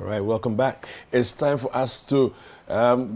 All right, welcome back. It's time for us to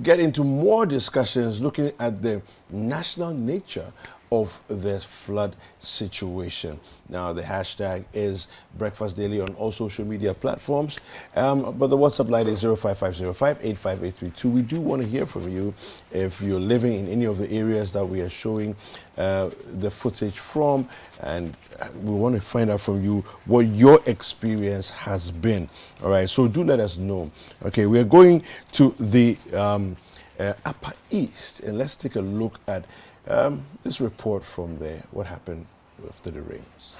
get into more discussions looking at the national nature of the flood situation. Now, the hashtag is Breakfast Daily on all social media platforms, but the WhatsApp line is 05505-85832. We do want to hear from you if you're living in any of the areas that we are showing the footage from, and we want to find out from you what your experience has been. All right, so do let us know. Okay, we're going to the Upper East, and let's take a look at this report from there. What happened after the rains?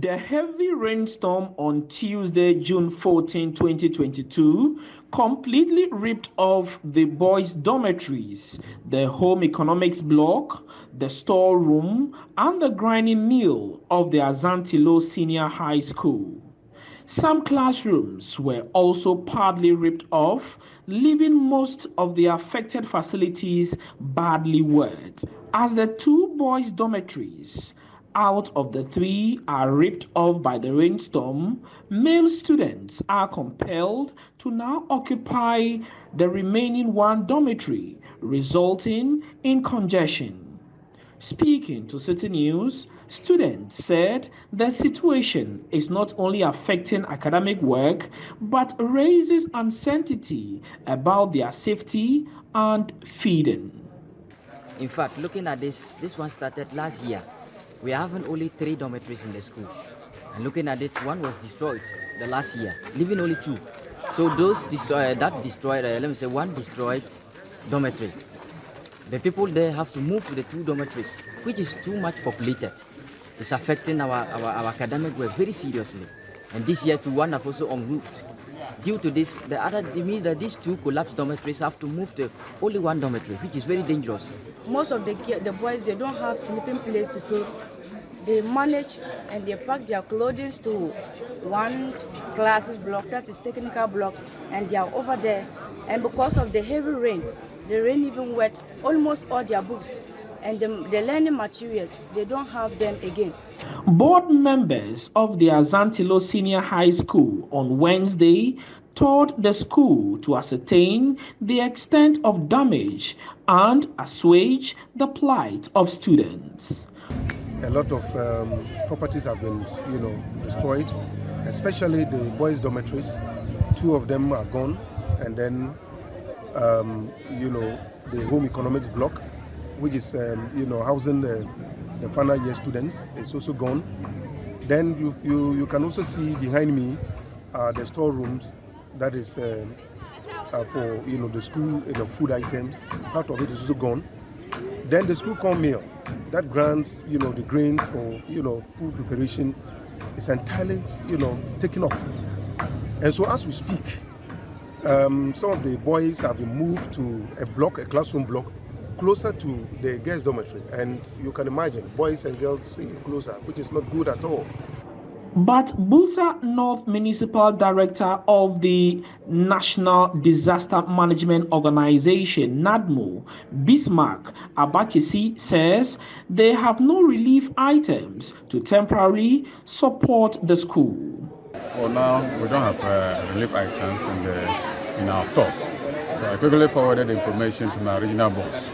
The heavy rainstorm on Tuesday, June 14, 2022, completely ripped off the boys' dormitories, the home economics block, the storeroom, and the grinding mill of the Azantilo Senior High School. Some classrooms were also partly ripped off, leaving most of the affected facilities badly wet. As the two boys' dormitories out of the three are ripped off by the rainstorm, male students are compelled to now occupy the remaining one dormitory, resulting in congestion. Speaking to City News, students said the situation is not only affecting academic work, but raises uncertainty about their safety and feeding. In fact, looking at this one started last year. We are having only 3 dormitories in the school. And looking at it, one was destroyed the last year, leaving only 2. So those one destroyed dormitory. The people there have to move to the 2 dormitories, which is too much populated. It's affecting our academic work very seriously. And this year, one have also unroofed. Due to this, it means that these 2 collapsed dormitories have to move to only 1 dormitory, which is very dangerous. Most of the boys, they don't have sleeping place to sleep. They manage and they pack their clothing to one classes block, that is technical block, and they are over there. And because of the heavy rain, the rain even wet almost all their books. And the learning materials, they don't have them again. Board members of the Azantilo Senior High School on Wednesday toured the school to ascertain the extent of damage and assuage the plight of students. A lot of properties have been, destroyed, especially the boys' dormitories. 2 of them are gone, and then, the home economics block, which is, housing the final year students, is also gone. Then you can also see behind me the storerooms that is for, the school, food items. Part of it is also gone. Then the school corn mill that grants, the grains for, food preparation is entirely, taken off. And so as we speak, some of the boys have been moved to a classroom block, closer to the girls' dormitory. And you can imagine, boys and girls sitting closer, which is not good at all. But Busa North Municipal Director of the National Disaster Management Organization, NADMO, Bismarck Abakisi, says they have no relief items to temporarily support the school. For now, we don't have relief items in our stores. So I quickly forwarded the information to my regional boss.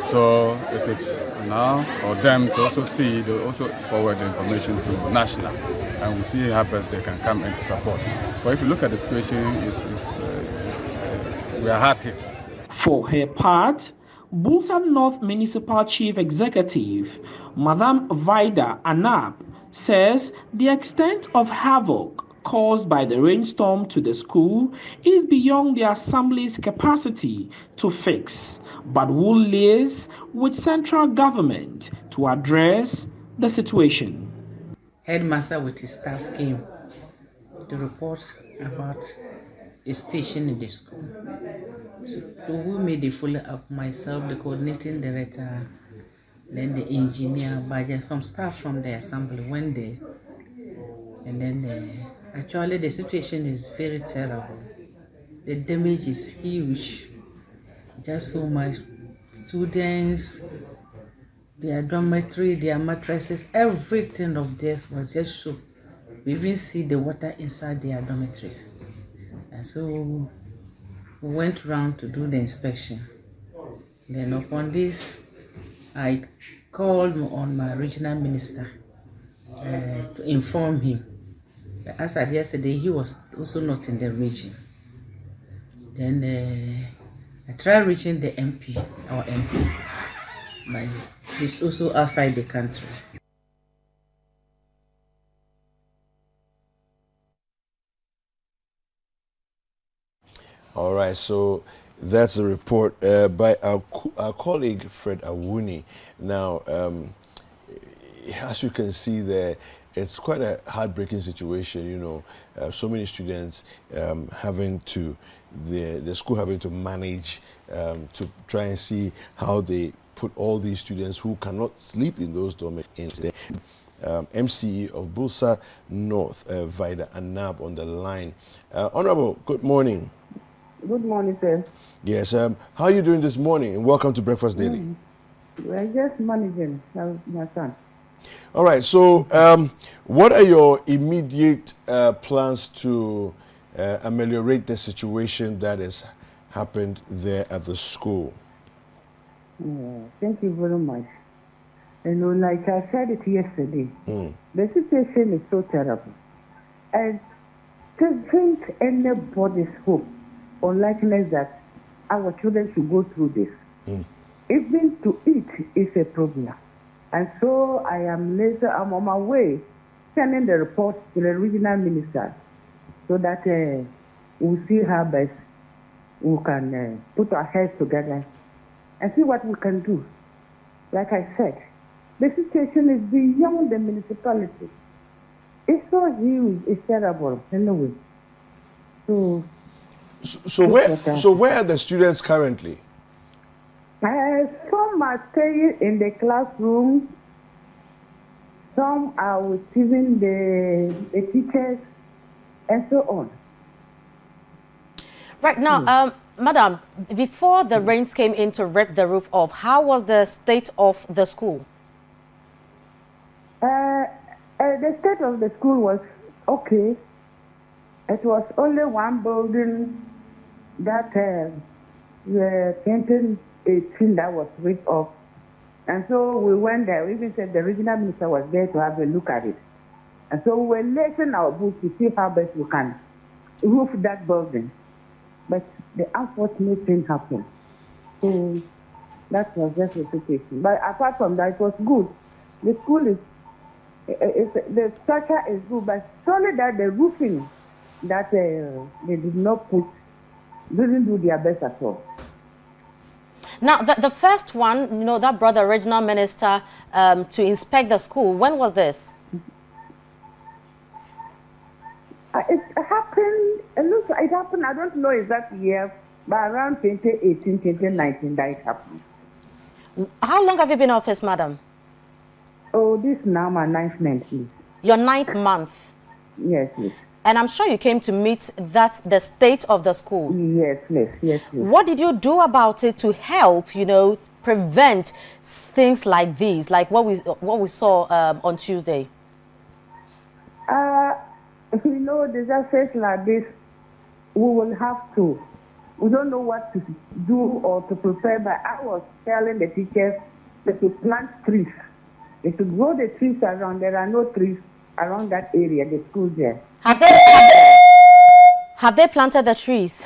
So it is now for them to also see, they also forward the information to national, and we'll see how best they can come into support. But if you look at the situation, we are hard hit. For her part, Busa North Municipal Chief Executive, Madam Vida Anab, says the extent of havoc caused by the rainstorm to the school is beyond the assembly's capacity to fix, but will liaise with central government to address the situation. Headmaster with his staff came to report about the situation in the school. So who made the follow-up? Myself, the coordinating director, then the engineer, budget, some staff from the assembly went there. And then actually the situation is very terrible. The damage is huge. Just so much. Students, their dormitory, their mattresses, everything of theirs was just so We even see the water inside their dormitories. And so we went round to do the inspection. Then upon this, I called on my regional minister to inform him. As at yesterday, he was also not in the region. Then I tried reaching the MP, our MP, but he's also outside the country. All right, so that's a report by our colleague Fred Awuni. Now, as you can see there, it's quite a heartbreaking situation, you know, so many students having to, the school having to manage to try and see how they put all these students who cannot sleep in those dormitories in. MCE of Bulsa North, Vida Anab on the line. Honorable, good morning. Good morning, sir. Yes, how are you doing this morning? And welcome to Breakfast Daily. We're just managing my son. All right, so what are your immediate plans to ameliorate the situation that has happened there at the school? Thank you very much. You know, like I said it yesterday, the situation is so terrible. And to think anybody's hope or likeness that our children should go through this. Even to eat is a problem. And so I'm on my way sending the report to the regional minister so that we'll see how best we can put our heads together and see what we can do. Like I said, the situation is beyond the municipality. It's so huge, it's terrible anyway. So where are the students currently? Some are staying in the classroom. Some are receiving the teachers, and so on. Right now, Madam, before the rains came in to rip the roof off, how was the state of the school? The state of the school was okay. It was only one building that the 2018 that was ripped off. And so we went there. We even said the regional minister was there to have a look at it. And so we were lacing our boots to see how best we can roof that building. But the unfortunate thing happened. So that was just the situation. But apart from that, it was good. The school is, the structure is good, but it's only that the roofing that they did not put, didn't do their best at all. Now, the first one, you know, that brought the regional minister to inspect the school. When was this? It happened, it happened, I don't know exact year, but around 2018, 2019 that it happened. How long have you been in office, madam? Oh, this now my 9th month, please. Your 9th month? Yes, please. And I'm sure you came to meet the state of the school. Yes, please. Yes, please. What did you do about it to help, you know, prevent things like these, like what we saw on Tuesday? You know, disasters like this, we will have to. We don't know what to do or to prepare, but I was telling the teachers that to plant trees. They should grow the trees around. There are no trees around that area, the school there. Have they planted the trees?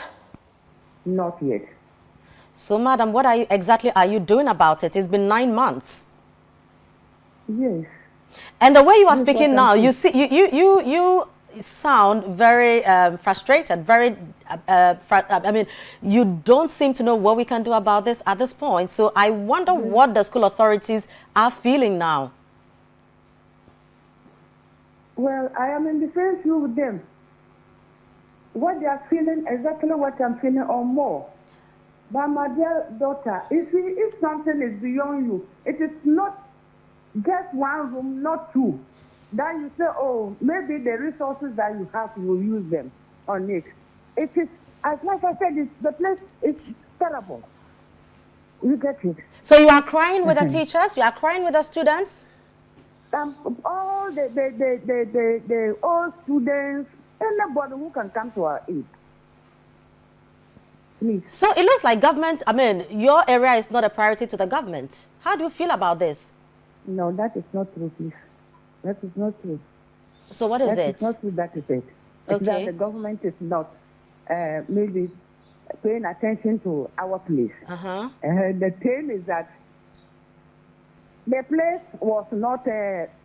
Not yet. So, madam, what exactly are you doing about it? It's been 9 months. Yes. And the way you are speaking now, you see, you sound very frustrated, very, I mean, you don't seem to know what we can do about this at this point. So I wonder what the school authorities are feeling now. Well, I am in the same view with them. What they are feeling, exactly what I'm feeling or more. But my dear daughter, if something is beyond you, it is not just one room, not two. Then you say, oh, maybe the resources that you have, you will use them on it. It is, as like I said, the place is terrible. You get it? So you are crying with the teachers? You are crying with the students? all the old students, anybody who can come to our aid. Please. So it looks like government, I mean, your area is not a priority to the government. How do you feel about this? No, that is not true, please. That is not true. So what is it? That is not true, that is it. It's Okay. that the government is not maybe paying attention to our place. The thing is that the place was not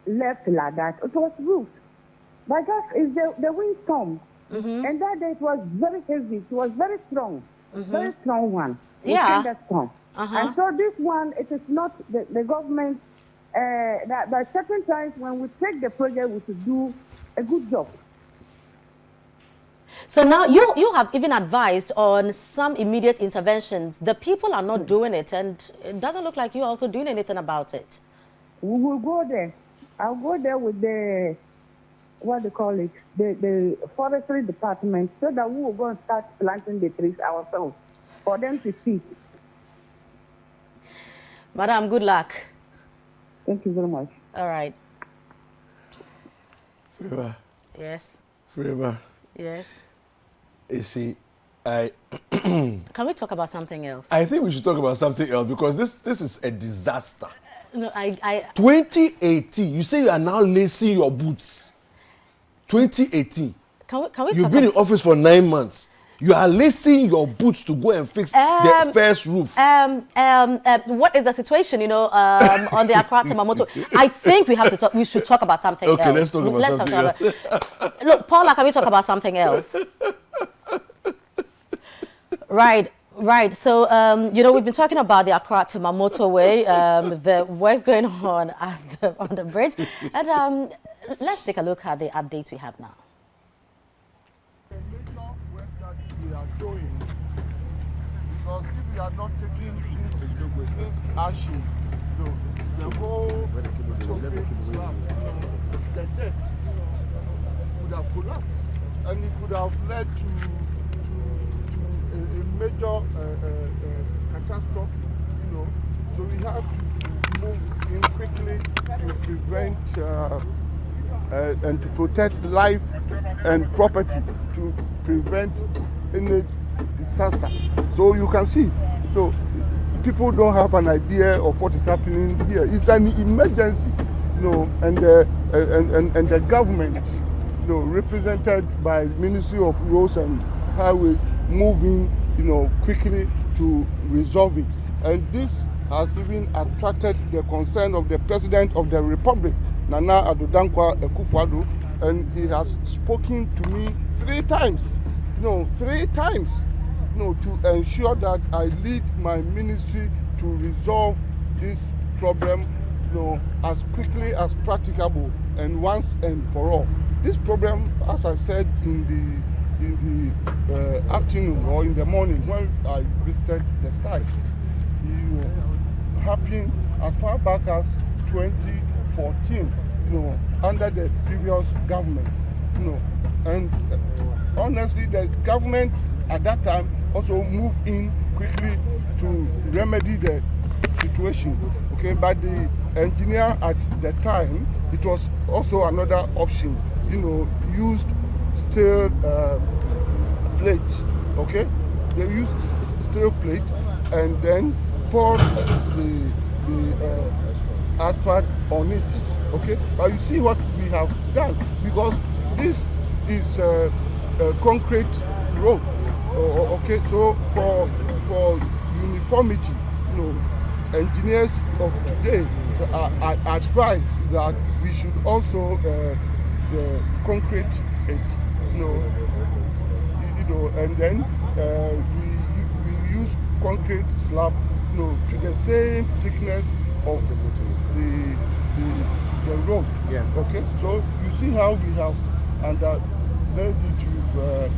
left like that. It was roofed. But just it's the windstorm. And that day it was very heavy. It was very strong. Very strong one. Yeah. The storm. And so this one, it is not the government. That by certain times when we take the project, we should do a good job. So now you have even advised on some immediate interventions. The people are not doing it, and it doesn't look like you're also doing anything about it. We will go there. I'll go there with the, what they call it, the forestry department, so that we will go and start planting the trees ourselves for them to see. Madam, good luck. Thank you very much. All right. Freba. Yes. Freba. Yes. You see, I Can we talk about something else? I think we should talk about something else because this is a disaster. No, 2018, you say you are now lacing your boots. 2018. Can we You've talk been in about, office for 9 months. You are lacing your boots to go and fix the first roof. what is the situation, on the Accra Temamoto? I think we should talk about something else. Okay, let's talk about something else. Look, Paula, can we talk about something else? Right. So, we've been talking about the Accra Temamoto way, the work going on on the bridge. And let's take a look at the updates we have now. The major work that we are doing, because if we are not taking this action, the whole slab, the deck would have collapsed, and it could have led to a major catastrophe, So we have to move in quickly to prevent and to protect life and property, to prevent any disaster. So you can see, people don't have an idea of what is happening here. It's an emergency, and the government, represented by Ministry of Roads and Highways, moving, quickly to resolve it. And this has even attracted the concern of the President of the Republic, Nana Addo Dankwa Akufo-Addo, and he has spoken to me 3 times, to ensure that I lead my ministry to resolve this problem, as quickly as practicable and once and for all. This problem, as I said in the afternoon or in the morning when I visited the site, happened as far back as 2014, under the previous government, and honestly, the government at that time also moved in quickly to remedy the situation. Okay, but the engineer at the time, it was also another option, used steel plate. Okay, they used steel plate and then poured the asphalt on it. Okay, but you see what we have done, because this is a concrete road. Okay, so for uniformity, engineers of today are advised that we should also concrete it, and then we use concrete slab, to the same thickness of the road. Yeah. Okay, so you see how we have laid it with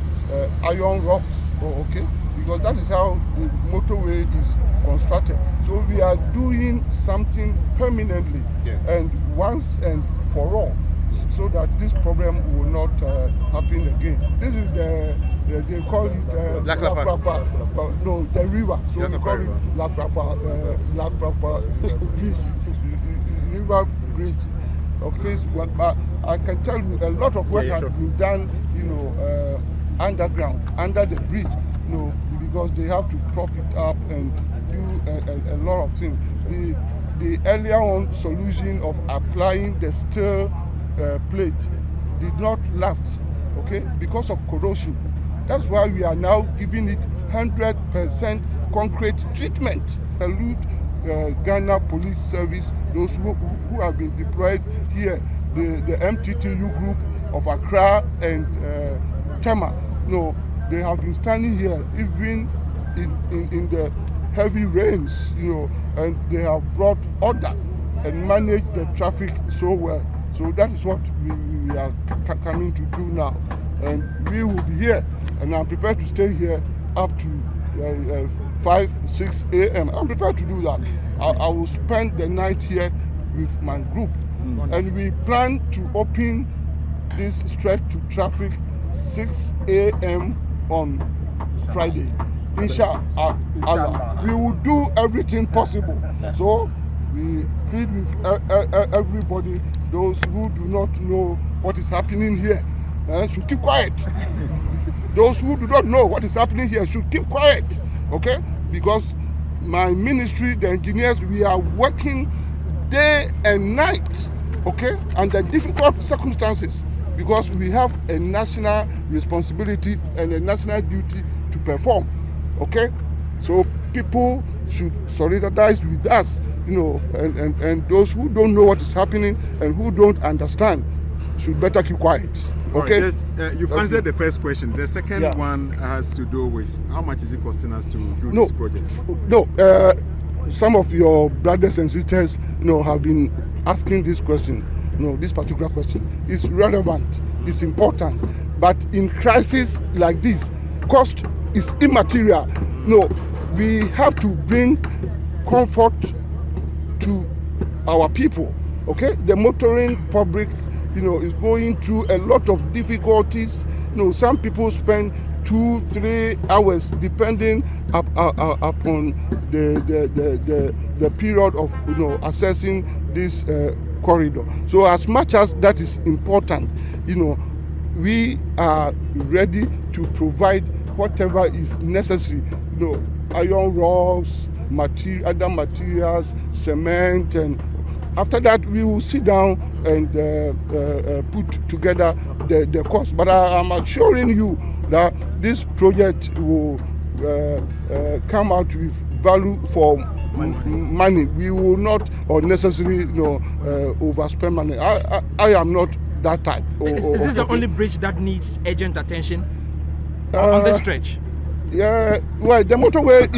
iron rocks. Okay, because that is how the motorway is constructed. So we are doing something permanently, and once and for all, so that this problem will not happen again. This is they call it La Prapa, no, the river. So we call it La Prapa Bridge, river bridge. office, but I can tell you a lot of work has been done, underground, under the bridge, because they have to prop it up and do a lot of things. The earlier on solution of applying the steel plate did not last, okay, because of corrosion. That's why we are now giving it 100% concrete treatment. Salute Ghana Police Service, those who have been deployed here, the MTTU group of Accra and Tema. They have been standing here even in the heavy rains, and they have brought order and managed the traffic so well. So that is what we are coming to do now. And we will be here, and I'm prepared to stay here up to 5, 6 a.m. I'm prepared to do that. I will spend the night here with my group. And we plan to open this stretch to traffic 6 a.m. on Friday. Inshallah, we will do everything possible. So we plead with everybody, those who do not know what is happening here, should keep quiet. Those who do not know what is happening here should keep quiet, okay? Because my ministry, the engineers, we are working day and night, okay, under difficult circumstances, because we have a national responsibility and a national duty to perform, okay? So people should solidarize with us, and those who don't know what is happening and who don't understand should better keep quiet. Okay. Right, you've answered the first question. The second one has to do with how much is it costing us to do this project? No, some of your brothers and sisters, have been asking this question. This particular question is relevant, it's important. But in crisis like this, cost is immaterial. We have to bring comfort to our people. Okay, the motoring public, is going through a lot of difficulties. Some people spend 2-3 hours depending upon the period of accessing this corridor. So as much as that is important, we are ready to provide whatever is necessary. Iron rods, other materials, cement, and after that we will sit down and put together the cost. But I'm assuring you that this project will come out with value for money. We will not unnecessarily overspend money. I am not that type. Is this the only bridge that needs urgent attention on this stretch? Yeah, well, the motorway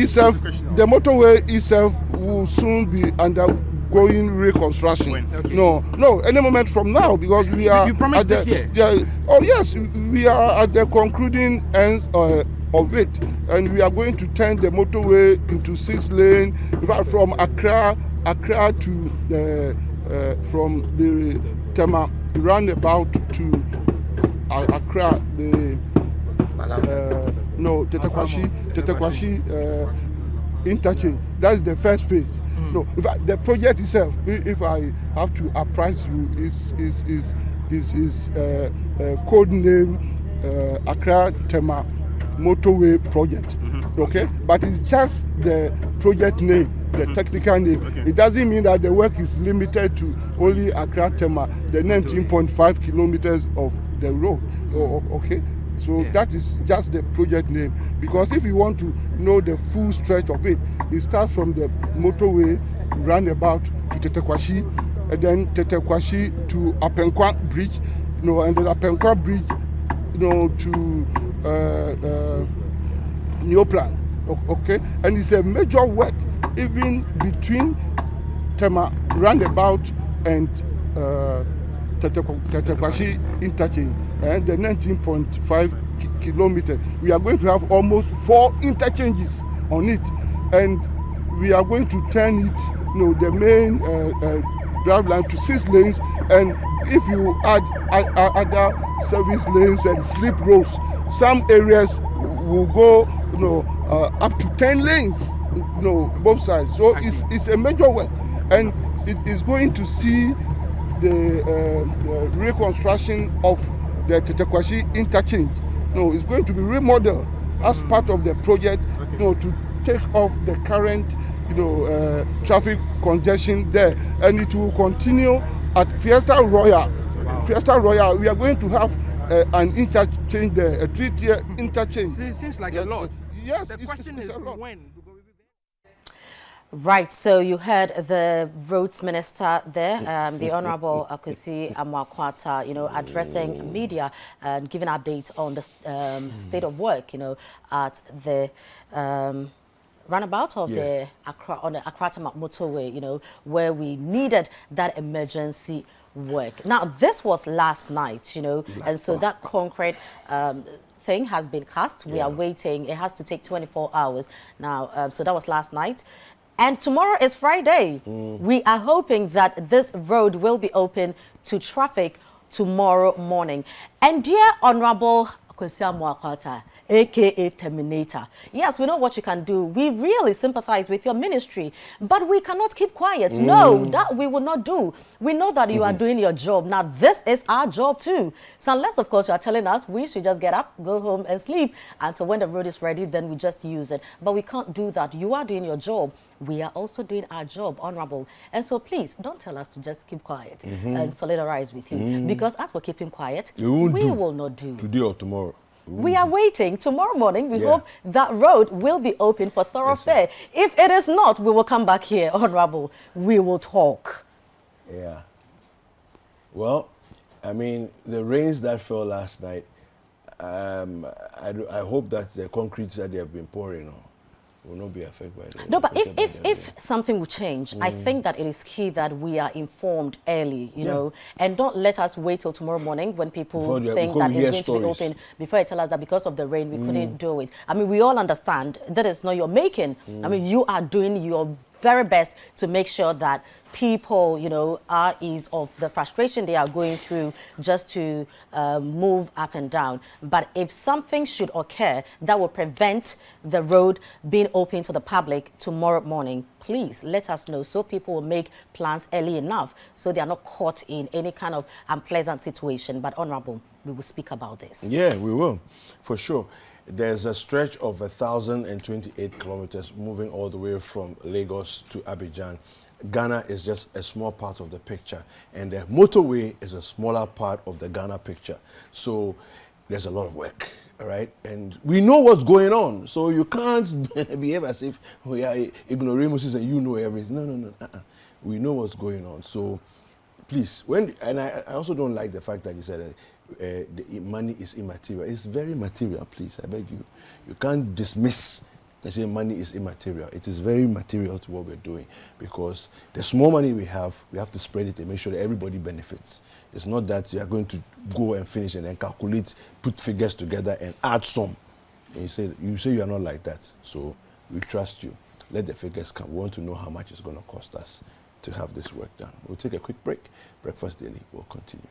itself will soon be undergoing reconstruction. Okay. No, any moment from now, because we are. You promised this year? Yeah. Oh yes, we are at the concluding end of it, and we are going to turn the motorway into 6 lane. In fact, from Accra to from the Tema roundabout to Accra, Tetekwashi interchange. That is the first phase. No, in fact, the project itself, if I have to apprise you, is code name Accra Tema Motorway Project. Okay, but it's just the project name, the technical name. Okay. It doesn't mean that the work is limited to only Accra Tema, the 19.5 kilometers of the road. Okay. So that is just the project name. Because if you want to know the full stretch of it, it starts from the motorway roundabout to Tetekwashi, and then Tetekwashi to Apenkwa Bridge, and then Apenkwa Bridge, to Neoplan. Okay, and it's a major work even between Tema roundabout and Tetekwashi interchange and the 19.5 kilometers. We are going to have almost 4 interchanges on it, and we are going to turn it, the main drive line to 6 lanes, and if you add other service lanes and slip roads, some areas will go, up to 10 lanes, both sides. So it's a major work, and it is going to see the reconstruction of the Tetekwashi interchange. No, it's going to be remodeled as part of the project, to take off the current, traffic congestion there, and it will continue at Fiesta Royal. Wow. Fiesta Royal, we are going to have an interchange there, a 3-tier interchange. It seems like a lot. Yes, the question is when. Right, so you heard the roads minister there, the Honorable Kwesi Amoah-Quarteh, addressing media and giving updates on the state of work, at the runabout of the Accra-Tema motorway, where we needed that emergency work. Now, this was last night, and so that concrete thing has been cast. We are waiting. It has to take 24 hours now. So that was last night. And tomorrow is Friday. We are hoping that this road will be open to traffic tomorrow morning. And dear Honorable Kwesi Amoah-Quarteh, aka Terminator. Yes, we know what you can do. We really sympathize with your ministry, but we cannot keep quiet. No, that we will not do. We know that you are doing your job. Now, this is our job too. So unless, of course, you are telling us we should just get up, go home and sleep until when the road is ready, then we just use it. But we can't do that. You are doing your job. We are also doing our job, Honorable. And so please, don't tell us to just keep quiet and solidarize with you. Because as we're keeping quiet, we will not do. Today or tomorrow. We are waiting. Tomorrow morning, we hope that road will be open for thoroughfare. If it is not, we will come back here, Honorable. We will talk. Yeah. Well, I mean, the rains that fell last night, I hope that the concrete that they have been pouring on will not be affected by that. No, but if something will change, I think that it is key that we are informed early, you know, and don't let us wait till tomorrow morning when people think that it's going to be open before they tell us that because of the rain we couldn't do it. I mean, we all understand that it's not your making. I mean, you are doing your very best to make sure that people, you know, are eased of the frustration they are going through just to move up and down. But if something should occur that will prevent the road being open to the public tomorrow morning, please let us know so people will make plans early enough so they are not caught in any kind of unpleasant situation. But Honorable, we will speak about this. Yeah, we will, for sure. There's a stretch of 1,028 kilometers moving all the way from Lagos to Abidjan. Ghana is just a small part of the picture, and the motorway is a smaller part of the Ghana picture. So there's a lot of work, all right? And we know what's going on, so you can't behave as if we are ignoramuses and you know everything. No. We know what's going on. So please, and I also don't like the fact that you said the money is immaterial. It's very material, please, I beg you. You can't dismiss and say money is immaterial. It is very material to what we're doing, because the small money we have to spread it and make sure that everybody benefits. It's not that you are going to go and finish and then calculate, put figures together and add some. And you say you are not like that. So we trust you. Let the figures come. We want to know how much it's going to cost us to have this work done. We'll take a quick break. Breakfast Daily will continue.